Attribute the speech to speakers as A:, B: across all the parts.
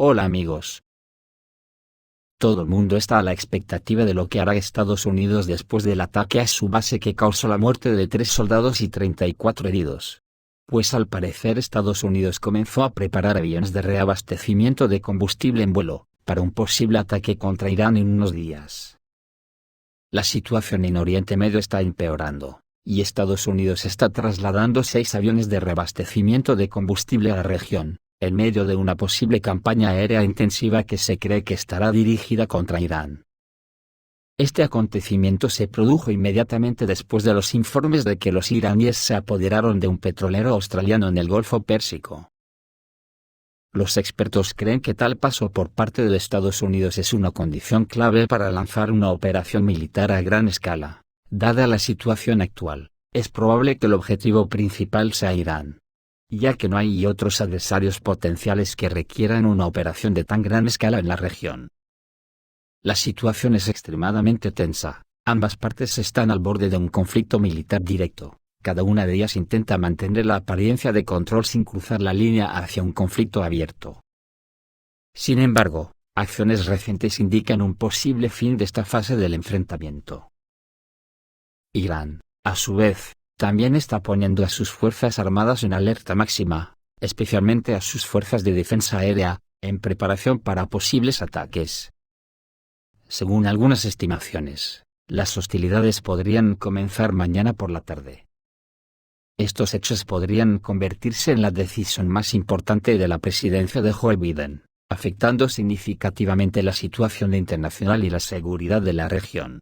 A: Hola amigos. Todo el mundo está a la expectativa de lo que hará Estados Unidos después del ataque a su base que causó la muerte de 3 soldados y 34 heridos. Pues al parecer Estados Unidos comenzó a preparar aviones de reabastecimiento de combustible en vuelo, para un posible ataque contra Irán en unos días. La situación en Oriente Medio está empeorando, y Estados Unidos está trasladando 6 aviones de reabastecimiento de combustible a la región, en medio de una posible campaña aérea intensiva que se cree que estará dirigida contra Irán. Este acontecimiento se produjo inmediatamente después de los informes de que los iraníes se apoderaron de un petrolero australiano en el Golfo Pérsico. Los expertos creen que tal paso por parte de Estados Unidos es una condición clave para lanzar una operación militar a gran escala. Dada la situación actual, es probable que el objetivo principal sea Irán, ya que no hay otros adversarios potenciales que requieran una operación de tan gran escala en la región. La situación es extremadamente tensa, ambas partes están al borde de un conflicto militar directo, cada una de ellas intenta mantener la apariencia de control sin cruzar la línea hacia un conflicto abierto. Sin embargo, acciones recientes indican un posible fin de esta fase del enfrentamiento. Irán, a su vez, también está poniendo a sus fuerzas armadas en alerta máxima, especialmente a sus fuerzas de defensa aérea, en preparación para posibles ataques. Según algunas estimaciones, las hostilidades podrían comenzar mañana por la tarde. Estos hechos podrían convertirse en la decisión más importante de la presidencia de Joe Biden, afectando significativamente la situación internacional y la seguridad de la región.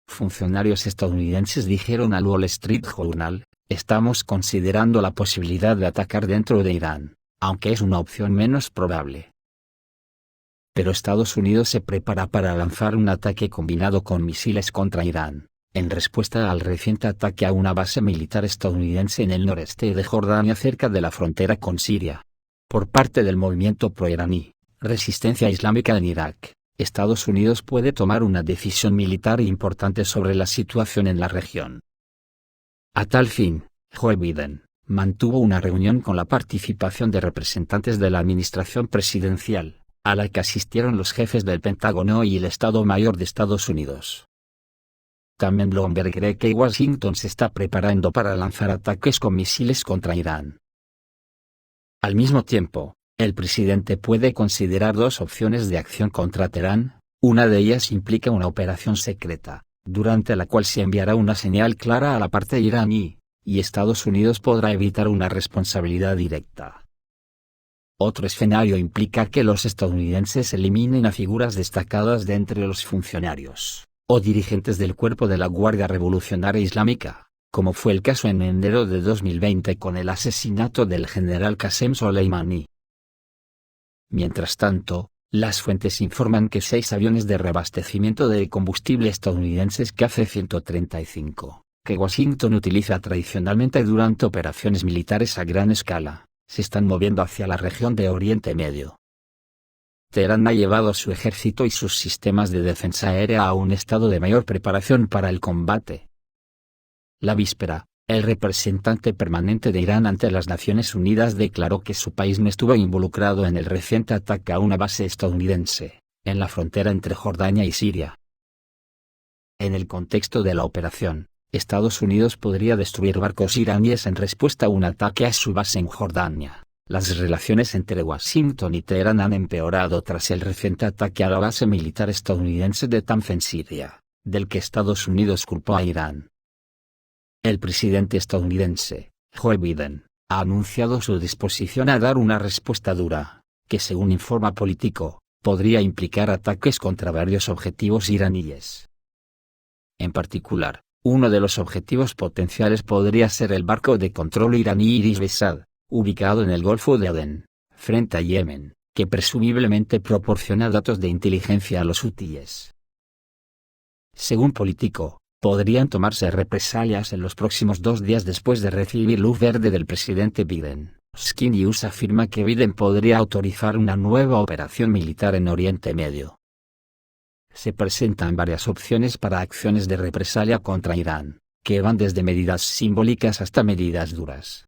A: Funcionarios estadounidenses dijeron al Wall Street Journal: "Estamos considerando la posibilidad de atacar dentro de Irán, aunque es una opción menos probable. Pero Estados Unidos se prepara para lanzar un ataque combinado con misiles contra Irán, en respuesta al reciente ataque a una base militar estadounidense en el noreste de Jordania cerca de la frontera con Siria. Por parte del movimiento pro-iraní, Resistencia Islámica en Irak, Estados Unidos puede tomar una decisión militar importante sobre la situación en la región. A tal fin, Joe Biden mantuvo una reunión con la participación de representantes de la administración presidencial, a la que asistieron los jefes del Pentágono y el Estado Mayor de Estados Unidos. También Bloomberg cree que Washington se está preparando para lanzar ataques con misiles contra Irán. Al mismo tiempo, el presidente puede considerar 2 opciones de acción contra Teherán. Una de ellas implica una operación secreta, durante la cual se enviará una señal clara a la parte iraní, y Estados Unidos podrá evitar una responsabilidad directa. Otro escenario implica que los estadounidenses eliminen a figuras destacadas de entre los funcionarios o dirigentes del cuerpo de la Guardia Revolucionaria Islámica, como fue el caso en enero de 2020 con el asesinato del general Qasem Soleimani. Mientras tanto, las fuentes informan que 6 aviones de reabastecimiento de combustible estadounidenses KC-135, que Washington utiliza tradicionalmente durante operaciones militares a gran escala, se están moviendo hacia la región de Oriente Medio. Teherán ha llevado a su ejército y sus sistemas de defensa aérea a un estado de mayor preparación para el combate. La víspera, el representante permanente de Irán ante las Naciones Unidas declaró que su país no estuvo involucrado en el reciente ataque a una base estadounidense, en la frontera entre Jordania y Siria. En el contexto de la operación, Estados Unidos podría destruir barcos iraníes en respuesta a un ataque a su base en Jordania. Las relaciones entre Washington y Teherán han empeorado tras el reciente ataque a la base militar estadounidense de Tanf en Siria, del que Estados Unidos culpó a Irán. El presidente estadounidense, Joe Biden, ha anunciado su disposición a dar una respuesta dura, que según informa Politico, podría implicar ataques contra varios objetivos iraníes. En particular, uno de los objetivos potenciales podría ser el barco de control iraní Iris Besad, ubicado en el Golfo de Adén, frente a Yemen, que presumiblemente proporciona datos de inteligencia a los hutíes. Según Politico, podrían tomarse represalias en los próximos 2 días después de recibir luz verde del presidente Biden. Sky News afirma que Biden podría autorizar una nueva operación militar en Oriente Medio. Se presentan varias opciones para acciones de represalia contra Irán, que van desde medidas simbólicas hasta medidas duras.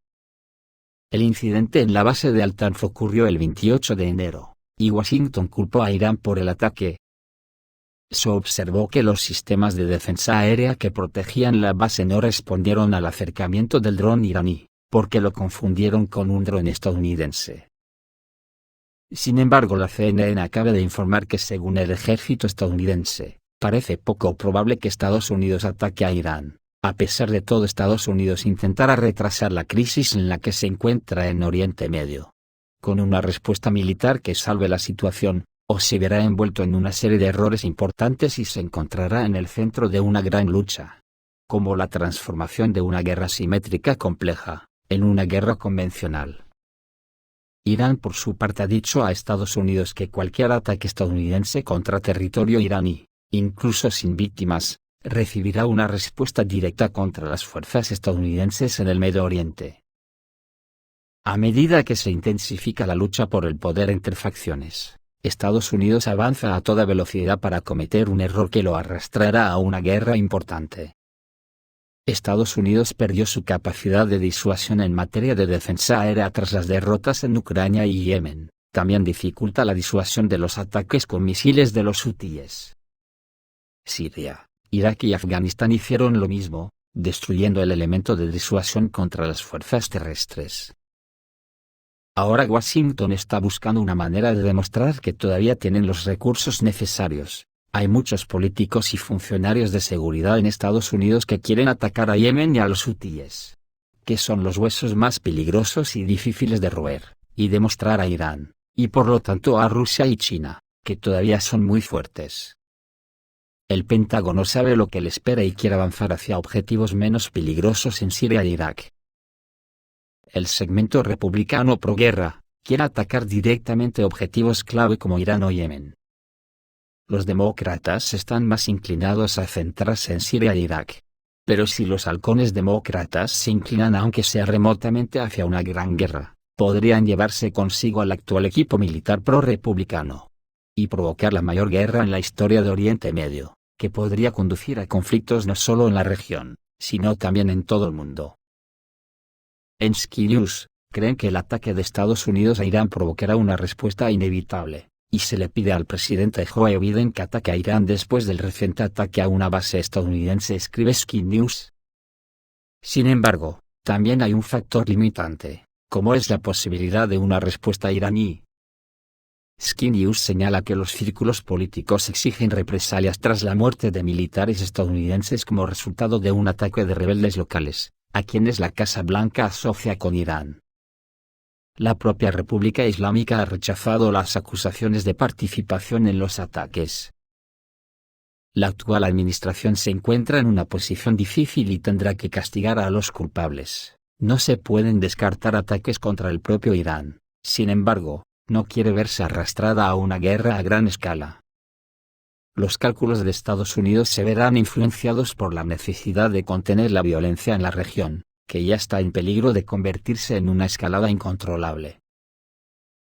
A: El incidente en la base de Al-Tanf ocurrió el 28 de enero, y Washington culpó a Irán por el ataque. Se observó que los sistemas de defensa aérea que protegían la base no respondieron al acercamiento del dron iraní, porque lo confundieron con un dron estadounidense. Sin embargo, la CNN acaba de informar que según el ejército estadounidense, parece poco probable que Estados Unidos ataque a Irán. A pesar de todo, Estados Unidos intentará retrasar la crisis en la que se encuentra en Oriente Medio. Con una respuesta militar que salve la situación, o se verá envuelto en una serie de errores importantes y se encontrará en el centro de una gran lucha. Como la transformación de una guerra simétrica compleja, en una guerra convencional. Irán por su parte ha dicho a Estados Unidos que cualquier ataque estadounidense contra territorio iraní, incluso sin víctimas, recibirá una respuesta directa contra las fuerzas estadounidenses en el Medio Oriente. A medida que se intensifica la lucha por el poder entre facciones, Estados Unidos avanza a toda velocidad para cometer un error que lo arrastrará a una guerra importante. Estados Unidos perdió su capacidad de disuasión en materia de defensa aérea tras las derrotas en Ucrania y Yemen. También dificulta la disuasión de los ataques con misiles de los hutíes. Siria, Irak y Afganistán hicieron lo mismo, destruyendo el elemento de disuasión contra las fuerzas terrestres. Ahora Washington está buscando una manera de demostrar que todavía tienen los recursos necesarios. Hay muchos políticos y funcionarios de seguridad en Estados Unidos que quieren atacar a Yemen y a los hutíes, que son los huesos más peligrosos y difíciles de roer, y demostrar a Irán, y por lo tanto a Rusia y China, que todavía son muy fuertes. El Pentágono sabe lo que le espera y quiere avanzar hacia objetivos menos peligrosos en Siria e Irak. El segmento republicano pro-guerra quiere atacar directamente objetivos clave como Irán o Yemen. Los demócratas están más inclinados a centrarse en Siria e Irak. Pero si los halcones demócratas se inclinan aunque sea remotamente hacia una gran guerra, podrían llevarse consigo al actual equipo militar pro-republicano. Y provocar la mayor guerra en la historia de Oriente Medio, que podría conducir a conflictos no solo en la región, sino también en todo el mundo. En Sky News, creen que el ataque de Estados Unidos a Irán provocará una respuesta inevitable, y se le pide al presidente Joe Biden que ataque a Irán después del reciente ataque a una base estadounidense, escribe Sky News. Sin embargo, también hay un factor limitante, como es la posibilidad de una respuesta iraní. Sky News señala que los círculos políticos exigen represalias tras la muerte de militares estadounidenses como resultado de un ataque de rebeldes locales, a quienes la Casa Blanca asocia con Irán. La propia República Islámica ha rechazado las acusaciones de participación en los ataques. La actual administración se encuentra en una posición difícil y tendrá que castigar a los culpables. No se pueden descartar ataques contra el propio Irán, sin embargo, no quiere verse arrastrada a una guerra a gran escala. Los cálculos de Estados Unidos se verán influenciados por la necesidad de contener la violencia en la región, que ya está en peligro de convertirse en una escalada incontrolable.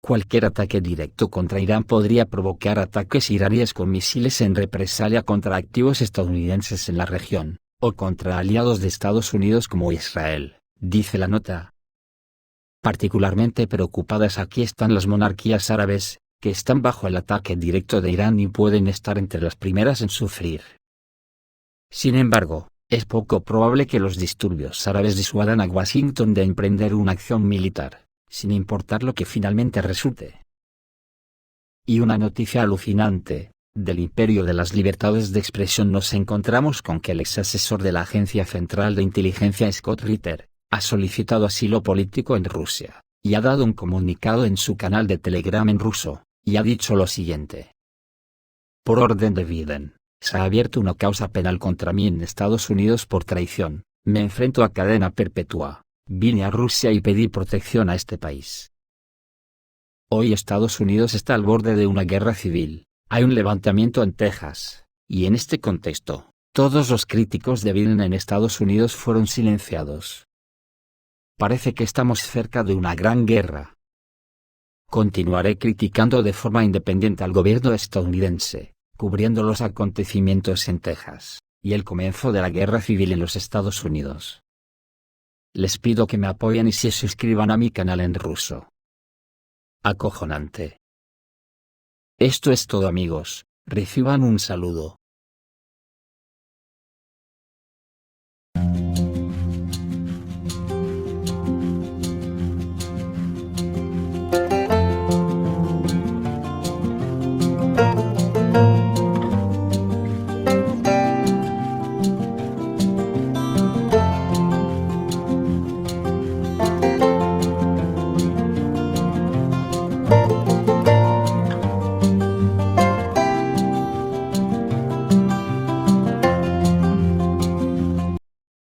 A: Cualquier ataque directo contra Irán podría provocar ataques iraníes con misiles en represalia contra activos estadounidenses en la región, o contra aliados de Estados Unidos como Israel, dice la nota. Particularmente preocupadas aquí están las monarquías árabes, que están bajo el ataque directo de Irán y pueden estar entre las primeras en sufrir. Sin embargo, es poco probable que los disturbios árabes disuadan a Washington de emprender una acción militar, sin importar lo que finalmente resulte. Y una noticia alucinante, del imperio de las libertades de expresión nos encontramos con que el ex asesor de la Agencia Central de Inteligencia Scott Ritter, ha solicitado asilo político en Rusia, y ha dado un comunicado en su canal de Telegram en ruso, y ha dicho lo siguiente. Por orden de Biden, se ha abierto una causa penal contra mí en Estados Unidos por traición, me enfrento a cadena perpetua, vine a Rusia y pedí protección a este país. Hoy Estados Unidos está al borde de una guerra civil, hay un levantamiento en Texas, y en este contexto, todos los críticos de Biden en Estados Unidos fueron silenciados. Parece que estamos cerca de una gran guerra. Continuaré criticando de forma independiente al gobierno estadounidense, cubriendo los acontecimientos en Texas, y el comienzo de la guerra civil en los Estados Unidos. Les pido que me apoyen y se suscriban a mi canal en ruso. Acojonante. Esto es todo amigos, reciban un saludo.